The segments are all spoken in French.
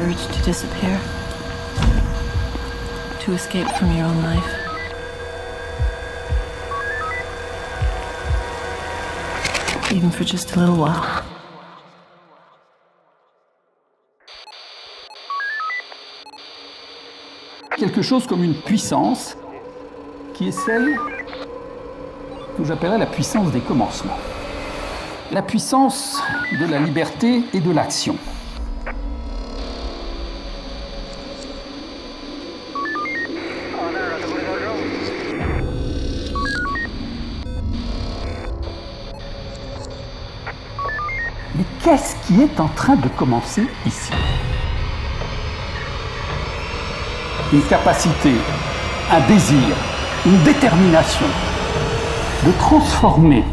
urge to disappear, to escape from your own life. Even for just a little while. Quelque chose comme une puissance qui est celle que j'appellerais la puissance des commencements. La puissance de la liberté et de l'action. Mais qu'est-ce qui est en train de commencer ici? Une capacité, un désir, une détermination de transformer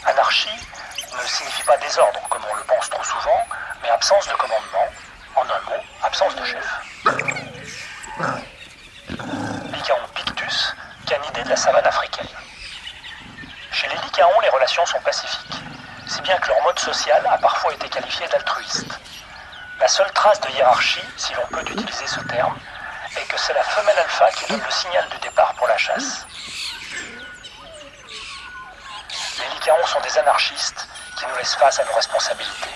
Anarchie ne signifie pas désordre, comme on le pense trop souvent, mais absence de commandement, en un mot, absence de chef. Lycaon pictus, canidé de la savane africaine. Chez les lycaons, les relations sont pacifiques, si bien que leur mode social a parfois été qualifié d'altruiste. La seule trace de hiérarchie, si l'on peut utiliser ce terme, est que c'est la femelle alpha qui donne le signal du départ pour la chasse. Les lycaons sont des anarchistes qui nous laissent face à nos responsabilités.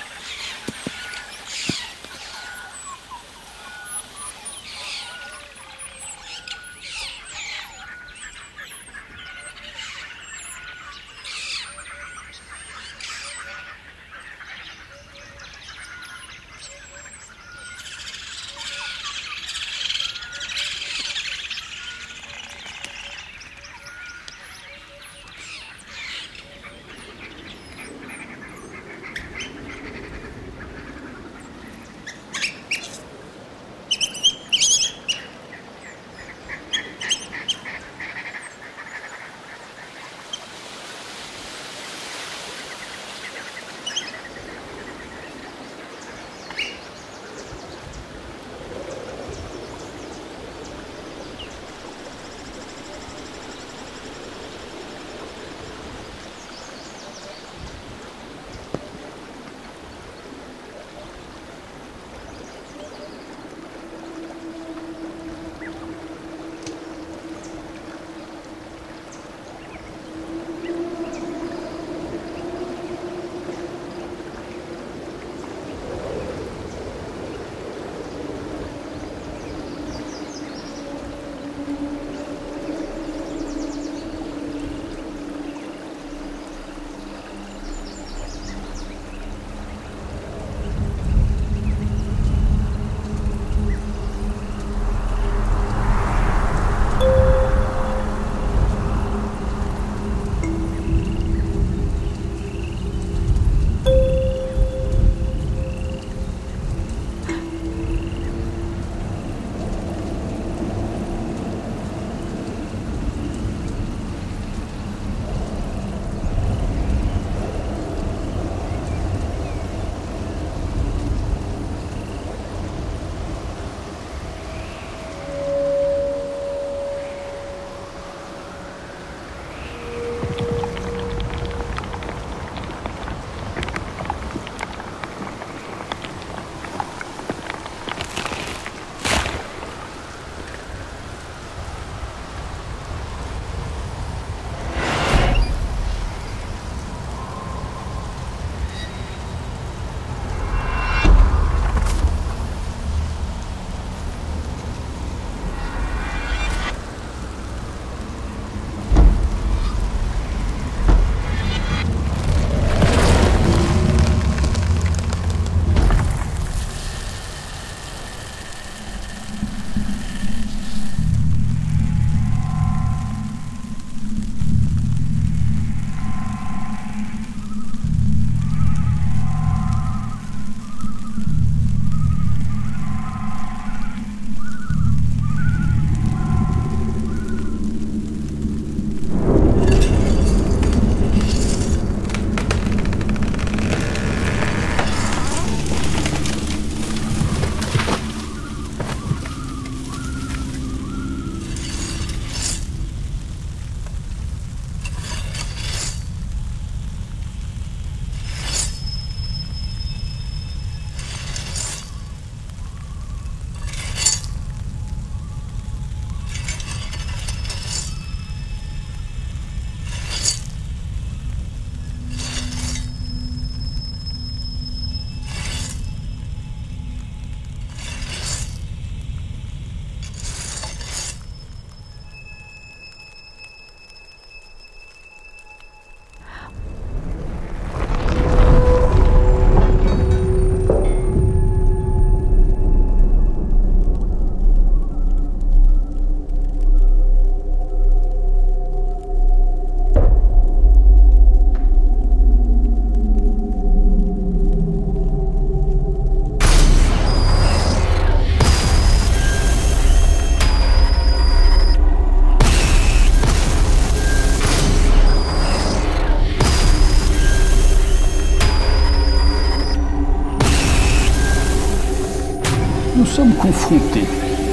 confrontés,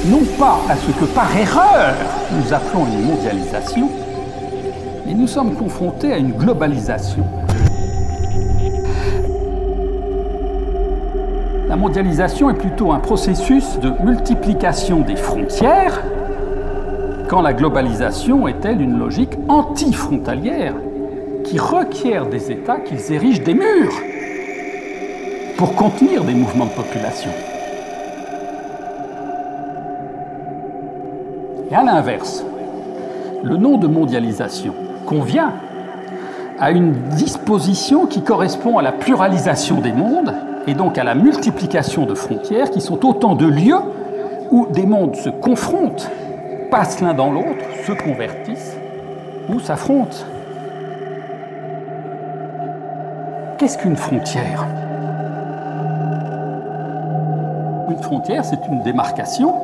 non pas à ce que par erreur nous appelons une mondialisation, mais nous sommes confrontés à une globalisation. La mondialisation est plutôt un processus de multiplication des frontières, quand la globalisation est, elle, une logique anti-frontalière qui requiert des États qu'ils érigent des murs pour contenir des mouvements de population. Et à l'inverse, le nom de mondialisation convient à une disposition qui correspond à la pluralisation des mondes et donc à la multiplication de frontières qui sont autant de lieux où des mondes se confrontent, passent l'un dans l'autre, se convertissent ou s'affrontent. Qu'est-ce qu'une frontière ? Une frontière, c'est une démarcation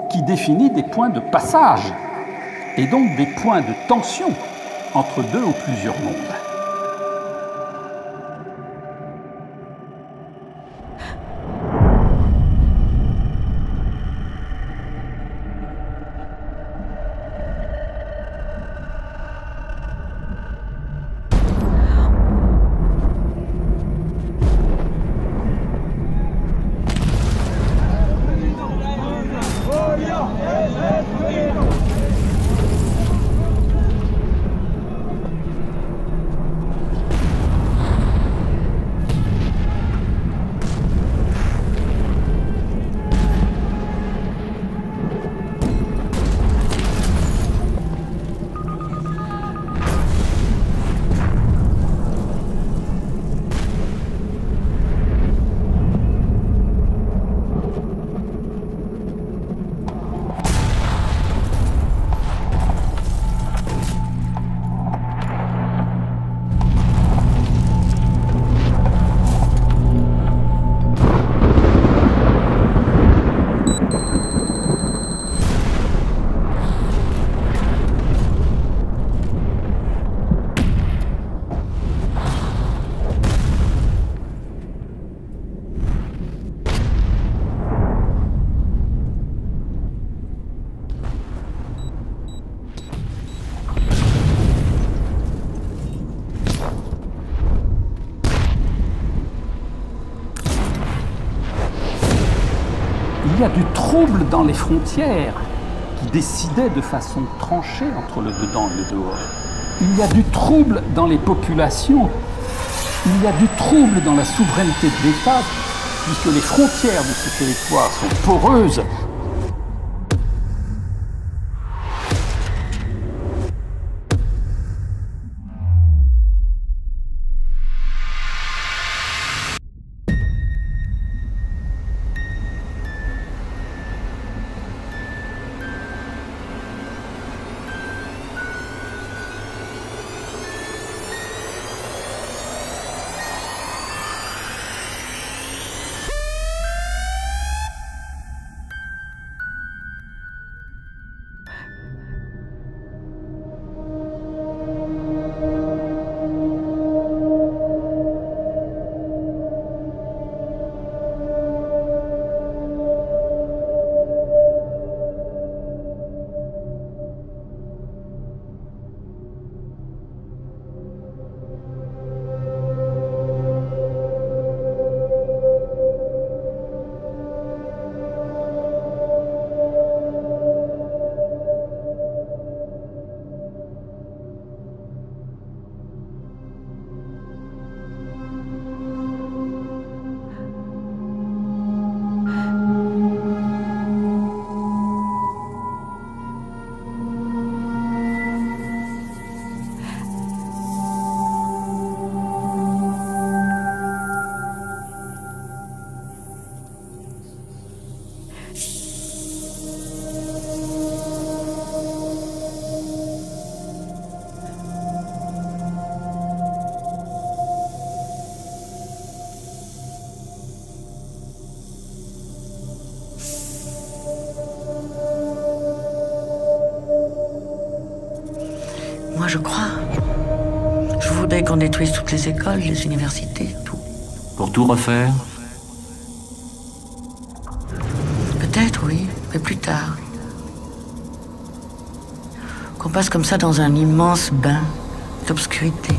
qui définit des points de passage et donc des points de tension entre deux ou plusieurs mondes. Il y a du trouble dans les frontières qui décidaient de façon tranchée entre le dedans et le dehors. Il y a du trouble dans les populations. Il y a du trouble dans la souveraineté de l'État, puisque les frontières de ce territoire sont poreuses. Moi, je crois. Je voudrais qu'on détruise toutes les écoles, les universités, tout. Pour tout refaire? Mais plus tard. Qu'on passe comme ça dans un immense bain d'obscurité.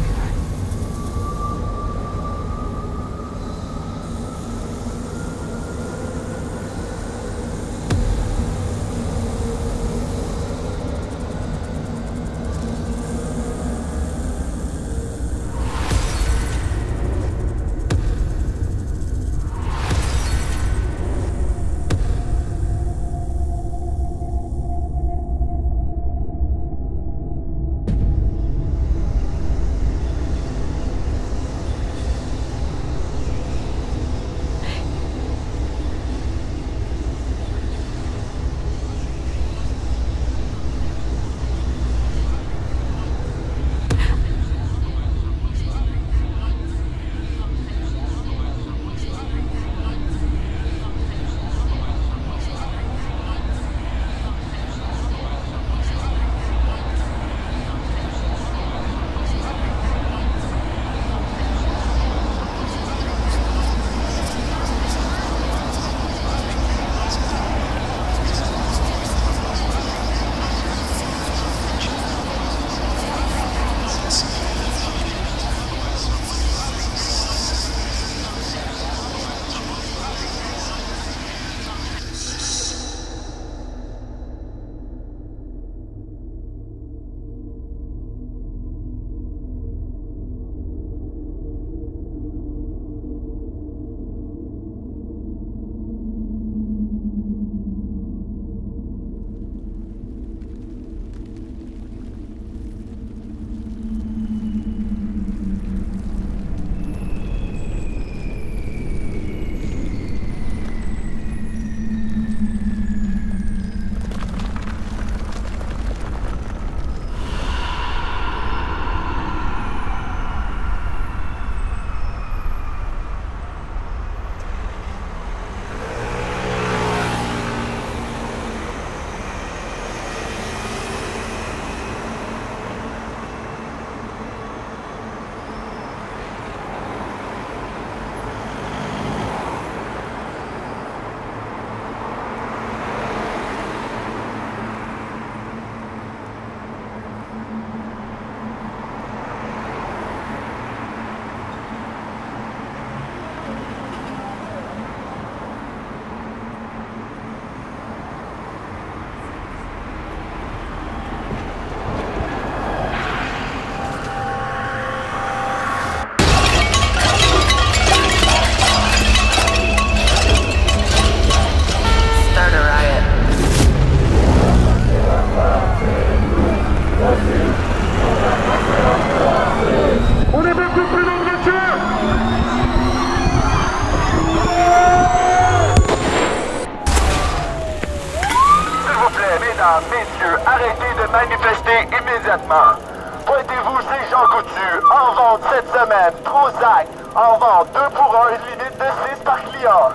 Mesdames, messieurs, arrêtez de manifester immédiatement. Pointez-vous ces gens coutus. En vente cette semaine, Prozac. En vente 2 pour 1, une limite de 6 par client.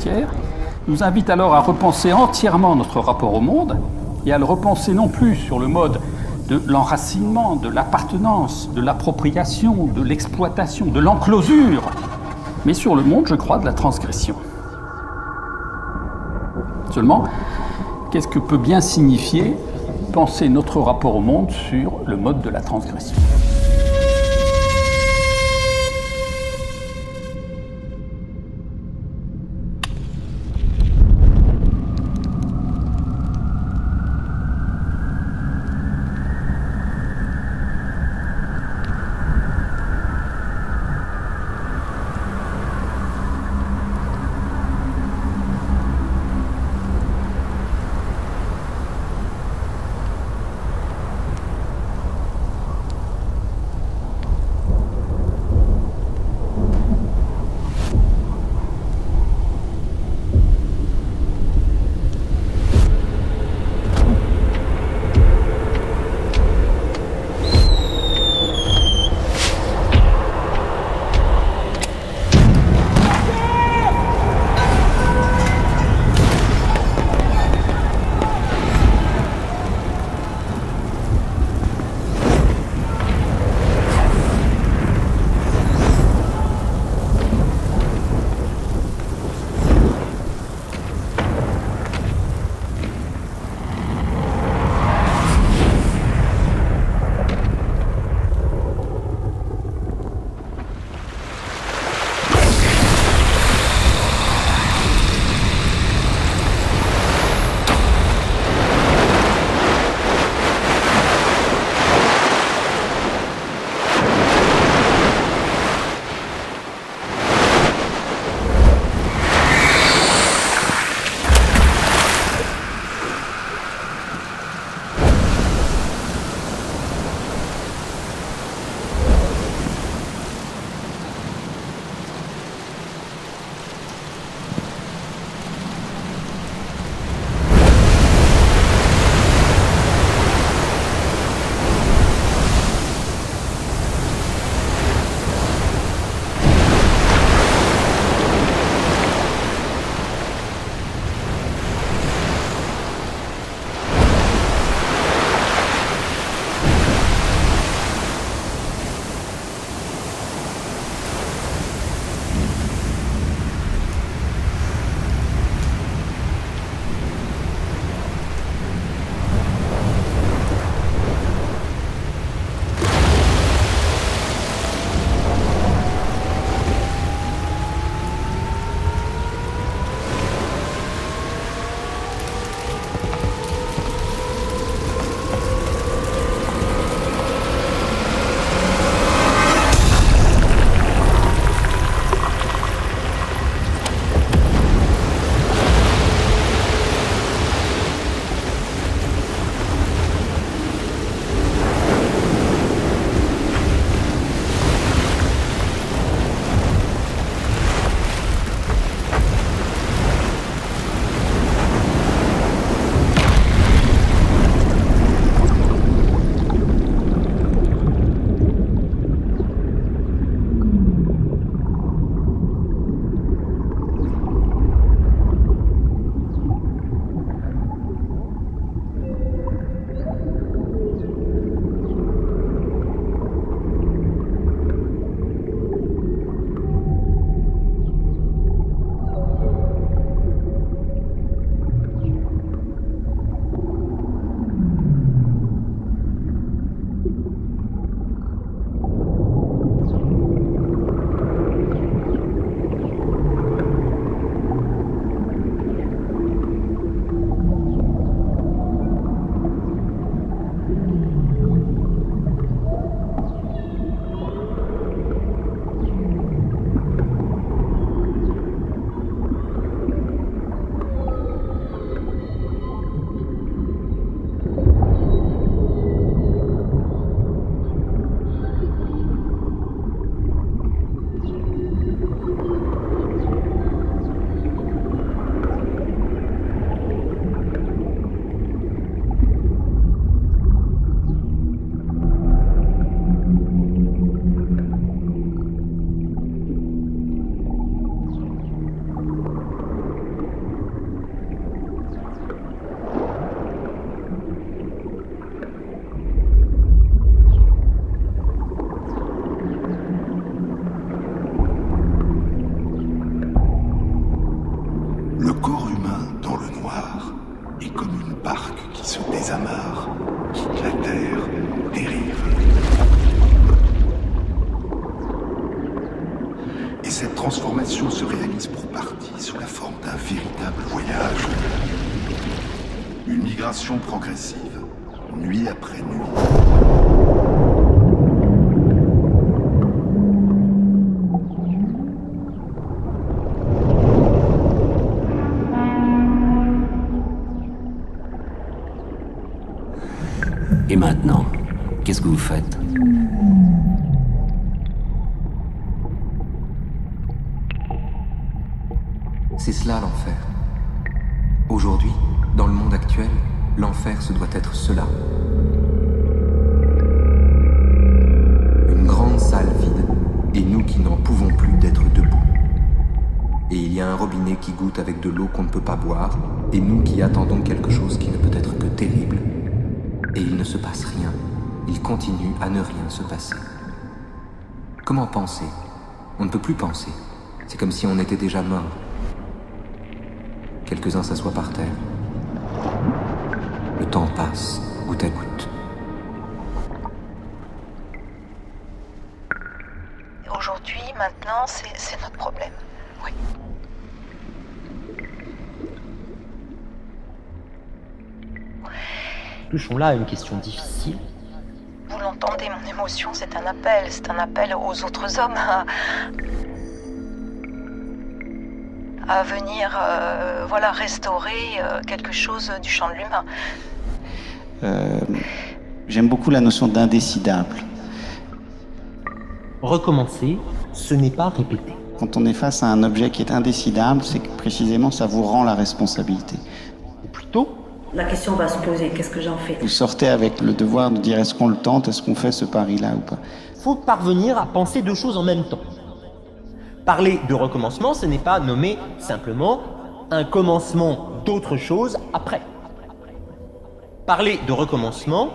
frontières, nous invite alors à repenser entièrement notre rapport au monde et à le repenser non plus sur le mode de l'enracinement, de l'appartenance, de l'appropriation, de l'exploitation, de l'enclosure, mais sur le monde, je crois, de la transgression. Seulement, qu'est-ce que peut bien signifier penser notre rapport au monde sur le mode de la transgression ? est comme une barque qui se désamarre, quitte la terre, dérive. Et cette transformation se réalise pour partie sous la forme d'un véritable voyage. Une migration progressive, nuit après nuit. Et maintenant, qu'est-ce que vous faites? C'est cela l'enfer. Aujourd'hui, dans le monde actuel, l'enfer se doit être cela. Une grande salle vide, et nous qui n'en pouvons plus d'être debout. Et il y a un robinet qui goûte avec de l'eau qu'on ne peut pas boire, et nous qui attendons quelque chose qui ne peut être que terrible. Et il ne se passe rien. Il continue à ne rien se passer. Comment penser? On ne peut plus penser. C'est comme si on était déjà mort. Quelques-uns s'assoient par terre. Le temps passe, goutte à goutte. Aujourd'hui, maintenant, c'est notre problème. Oui. Touchons là à une question difficile. Vous l'entendez, mon émotion, c'est un appel aux autres hommes à venir restaurer quelque chose du champ de l'humain. J'aime beaucoup la notion d'indécidable. Recommencer, ce n'est pas répéter. Quand on est face à un objet qui est indécidable, c'est que précisément ça vous rend la responsabilité. Ou plutôt, la question va se poser, qu'est-ce que j'en fais? Vous sortez avec le devoir de dire est-ce qu'on le tente, est-ce qu'on fait ce pari-là ou pas. Faut parvenir à penser deux choses en même temps. Parler de recommencement, ce n'est pas nommer simplement un commencement d'autre chose après. Parler de recommencement,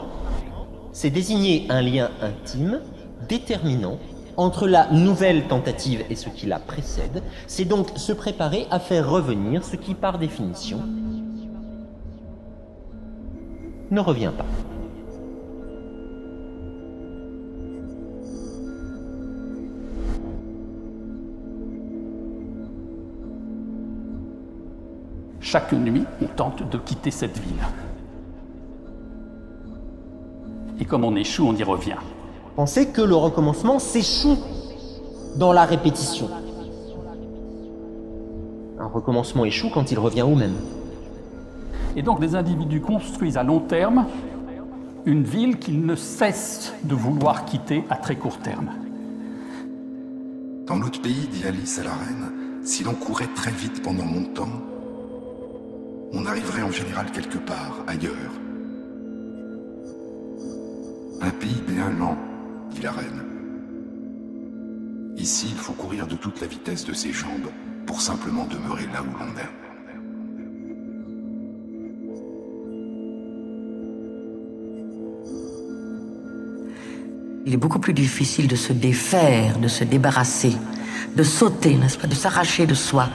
c'est désigner un lien intime, déterminant, entre la nouvelle tentative et ce qui la précède. C'est donc se préparer à faire revenir ce qui, par définition, ne revient pas. Chaque nuit, on tente de quitter cette ville. Et comme on échoue, on y revient. Pensez que le recommencement s'échoue dans la répétition. Un recommencement échoue quand il revient au même. Et donc les individus construisent à long terme une ville qu'ils ne cessent de vouloir quitter à très court terme. Dans notre pays, dit Alice à la reine, si l'on courait très vite pendant longtemps, on arriverait en général quelque part, ailleurs. Un pays bien lent, dit la reine. Ici, il faut courir de toute la vitesse de ses jambes pour simplement demeurer là où l'on est. Il est beaucoup plus difficile de se défaire, de se débarrasser, de sauter, n'est-ce pas, de s'arracher de soi.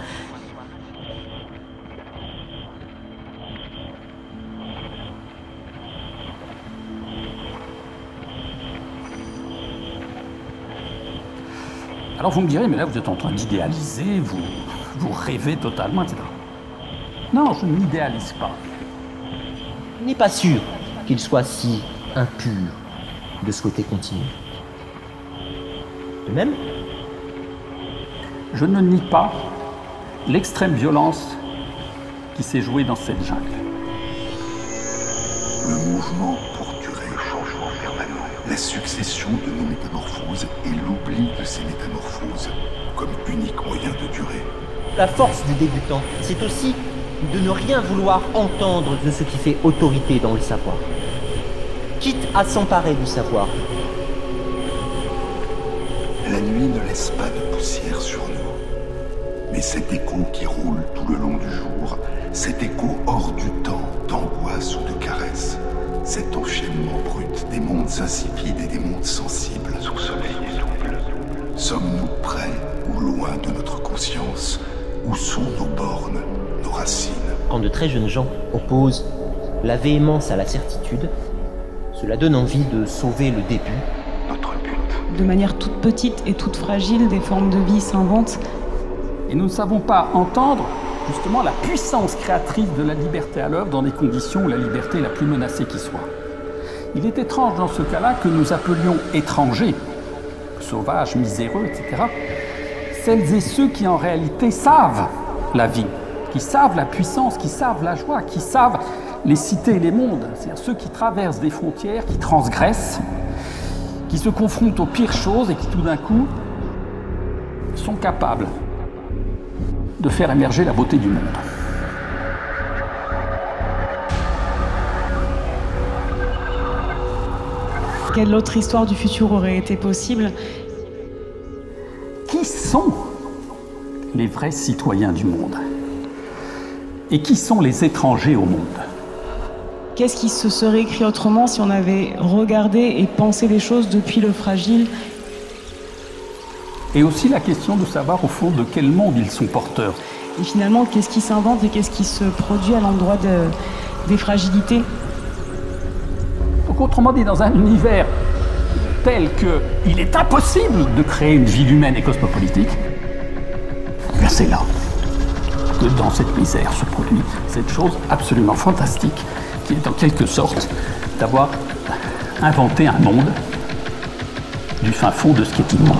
Alors vous me direz, mais là vous êtes en train d'idéaliser, vous rêvez totalement, etc. Non, je n'idéalise pas. Je n'est pas sûr qu'il soit si impur de souhaiter continuer. De même, je ne nie pas l'extrême violence qui s'est jouée dans cette jungle. Le mouvement pour durer, le changement permanent, la succession de nos métamorphoses et l'oubli de ces métamorphoses comme unique moyen de durer. la force du débutant, c'est aussi de ne rien vouloir entendre de ce qui fait autorité dans le savoir, quitte à s'emparer du savoir. La nuit ne laisse pas de poussière sur nous, mais cet écho qui roule tout le long du jour, cet écho hors du temps, d'angoisse ou de caresse, cet enchaînement brut des mondes insipides et des mondes sensibles sous soleil et double. Sommes-nous près ou loin de notre conscience? Où sont nos bornes, nos racines. Quand de très jeunes gens opposent la véhémence à la certitude, cela donne envie de sauver le début. Notre but. De manière toute petite et toute fragile, des formes de vie s'inventent. Et nous ne savons pas entendre justement la puissance créatrice de la liberté à l'œuvre dans des conditions où la liberté est la plus menacée qui soit. Il est étrange dans ce cas-là que nous appelions étrangers, sauvages, miséreux, etc., celles et ceux qui en réalité savent la vie, qui savent la puissance, qui savent la joie, qui savent les cités et les mondes, c'est-à-dire ceux qui traversent des frontières, qui transgressent, qui se confrontent aux pires choses et qui tout d'un coup sont capables de faire émerger la beauté du monde. Quelle autre histoire du futur aurait été possible? Qui sont les vrais citoyens du monde? Et qui sont les étrangers au monde? Qu'est-ce qui se serait écrit autrement si on avait regardé et pensé les choses depuis le fragile? Et aussi la question de savoir au fond de quel monde ils sont porteurs. Et finalement, qu'est-ce qui s'invente et qu'est-ce qui se produit à l'endroit des fragilités? Donc autrement dit, dans un univers tel qu'il est impossible de créer une ville humaine et cosmopolitique, bien c'est là que dans cette misère se produit cette chose absolument fantastique qui est en quelque sorte d'avoir inventé un monde du fin fond de ce qui est immonde.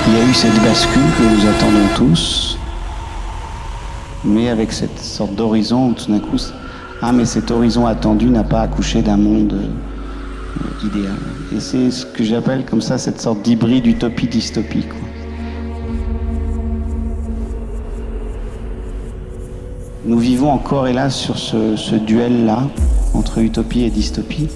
Il y a eu cette bascule que nous attendons tous, mais avec cette sorte d'horizon où tout d'un coup, mais cet horizon attendu n'a pas accouché d'un monde idéal. Et c'est ce que j'appelle comme ça cette sorte d'hybride utopie-dystopie, quoi. Nous vivons encore, hélas, sur ce duel-là entre utopie et dystopie.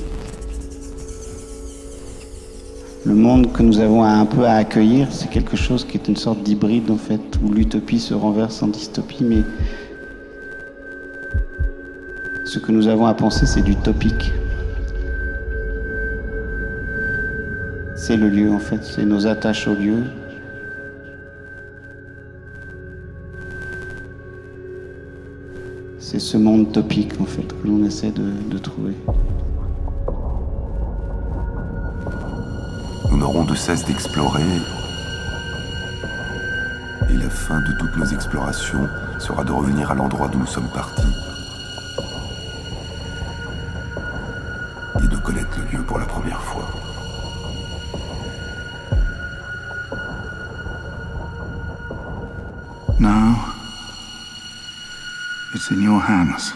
Le monde que nous avons un peu à accueillir, c'est quelque chose qui est une sorte d'hybride, en fait, où l'utopie se renverse en dystopie, mais ce que nous avons à penser, c'est du topique. C'est le lieu, en fait, c'est nos attaches au lieu. C'est ce monde topique, en fait, que l'on essaie de trouver. Nous n'aurons de cesse d'explorer, et la fin de toutes nos explorations sera de revenir à l'endroit d'où nous sommes partis et de connaître le lieu pour la première fois. Now, it's in your hands.